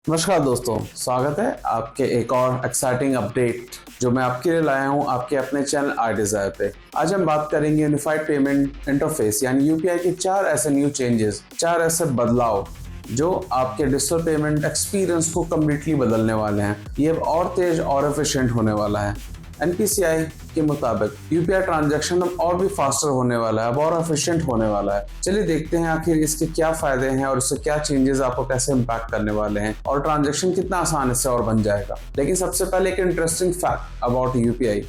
नमस्कार दोस्तों, स्वागत है आपके एक और एक्साइटिंग अपडेट जो मैं आपके लिए लाया हूं आपके अपने चैनल iDesire पे। आज हम बात करेंगे यूनिफाइड पेमेंट इंटरफेस यानी यूपीआई के 4 ऐसे न्यू चेंजेस, 4 ऐसे बदलाव जो आपके डिजिटल पेमेंट एक्सपीरियंस को कम्प्लीटली बदलने वाले हैं। ये अब और तेज और एफिशिएंट होने वाला है। एनपीसीआई के मुताबिक यूपीआई ट्रांजैक्शन अब और भी फास्टर होने वाला है, अब और एफिशिएंट होने वाला है। चलिए देखते हैं आखिर इसके क्या फायदे हैं और इससे क्या चेंजेस आपको कैसे इम्पैक्ट करने वाले हैं और ट्रांजैक्शन कितना आसान इससे और बन जाएगा। लेकिन सबसे पहले एक इंटरेस्टिंग फैक्ट अबाउट यूपीआई।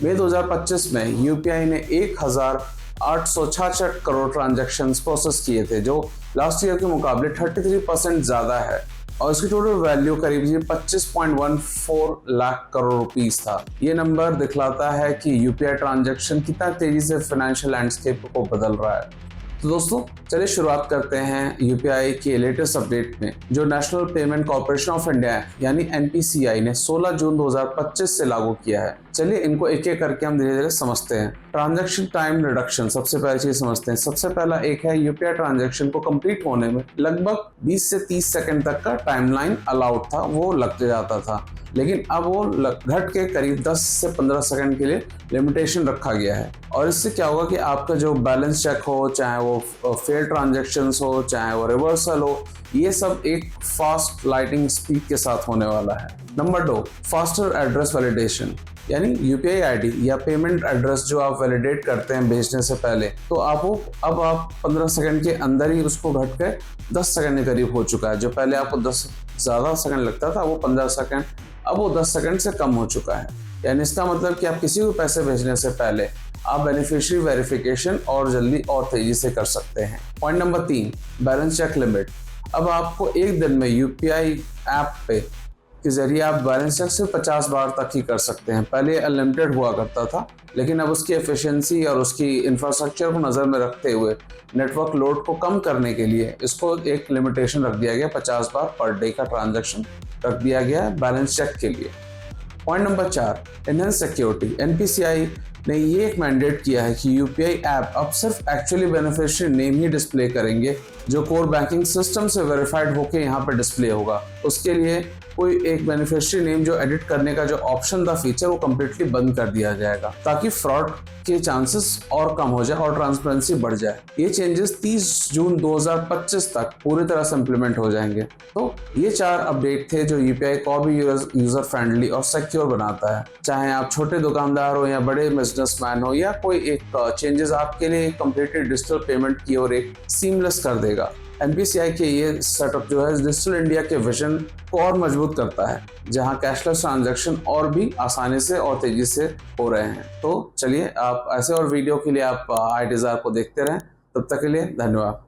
मई 2025 में यूपीआई ने 1866 करोड़ ट्रांजैक्शंस प्रोसेस किए थे, जो लास्ट ईयर के मुकाबले 33% ज्यादा है और इसकी टोटल वैल्यू करीब 25.14 लाख करोड़ रुपीस था। ये नंबर दिखलाता है कि यूपीआई ट्रांजैक्शन कितना तेजी से फाइनेंशियल लैंडस्केप को बदल रहा है। तो दोस्तों चलिए शुरुआत करते हैं यूपीआई के लेटेस्ट अपडेट में, जो national payment corporation of India यानी एनपीसीआई ने 16 जून 2025 से लागू किया है। चलिए इनको एक एक करके हम धीरे धीरे समझते हैं। ट्रांजैक्शन टाइम रिडक्शन, सबसे पहली चीज समझते हैं। सबसे पहला एक है यूपीआई ट्रांजैक्शन को कंप्लीट होने में लगभग 20 से 30 सेकंड तक का टाइमलाइन अलाउड था, वो लग जाता था, लेकिन अब वो घट के करीब 10 से 15 सेकंड के लिए लिमिटेशन रखा गया है। और इससे क्या होगा कि आपका जो बैलेंस चेक हो, चाहे वो फेल ट्रांजैक्शंस हो, चाहे वो रिवर्सल हो, ये सब एक फास्ट लाइटिंग स्पीड के साथ होने वाला है। नंबर 2, फास्टर एड्रेस वैलिडेशन, यानी यूपीआई आईडी या पेमेंट एड्रेस जो आप वैलिडेट करते हैं भेजने से पहले, तो अब आप 15 सेकंड के अंदर ही उसको घट के 10 सेकंड के करीब हो चुका है। जो पहले आपको 10 ज़्यादा सेकंड लगता था, वो 15 सेकंड, अब वो 10 सेकंड से कम हो चुका है। यानी इसका मतलब कि आप किसी को पैसे भेजने से पहले आप बेनिफिशियरी वेरिफिकेशन और जल्दी और तेजी से कर सकते हैं। Point number 3, balance check limit. अब आपको एक दिन में यूपीआई ऐप पे के जरिए आप बैलेंस चेक सिर्फ 50 बार तक ही कर सकते हैं। पहले अनलिमिटेड हुआ करता था, लेकिन अब उसकी एफिशिएंसी और उसकी इंफ्रास्ट्रक्चर को नज़र में रखते हुए नेटवर्क लोड को कम करने के लिए इसको एक लिमिटेशन रख दिया गया, 50 बार पर डे का ट्रांजैक्शन रख दिया गया है बैलेंस चेक के लिए। Point number 4, enhance security. NPCI ने ये एक मैंडेट किया है कि यूपीआई ऐप अब सिर्फ एक्चुअली बेनिफिशियरी नेम ही डिस्प्ले करेंगे, जो कोर बैंकिंग सिस्टम से वेरीफाइड होकर यहाँ पर डिस्प्ले होगा। उसके लिए कोई एक बेनिफिशियरी नेम जो एडिट करने का जो ऑप्शन था, फीचर, वो कम्प्लीटली बंद कर दिया जाएगा, ताकि फ्रॉड के चांसेस और कम हो जाए और ट्रांसपेरेंसी बढ़ जाए। ये चेंजेस 30 जून 2025 तक पूरी तरह से इम्प्लीमेंट हो जाएंगे। तो ये 4 अपडेट थे जो यूपीआई को भी यूजर फ्रेंडली और सिक्योर बनाता है। चाहे आप छोटे दुकानदार हो या बड़े बिजनेसमैन हो, या कोई एक चेंजेस आपके लिए कंप्लीटली डिजिटल पेमेंट की और एक सीमलेस कर देगा। एनपीसीआई के ये सेटअप जो है डिजिटल इंडिया के विजन को और मजबूत करता है, जहां कैशलेस ट्रांजैक्शन और भी आसानी से और तेजी से हो रहे हैं। तो चलिए आप ऐसे और वीडियो के लिए आप iDesire को देखते रहें। तब तक के लिए धन्यवाद।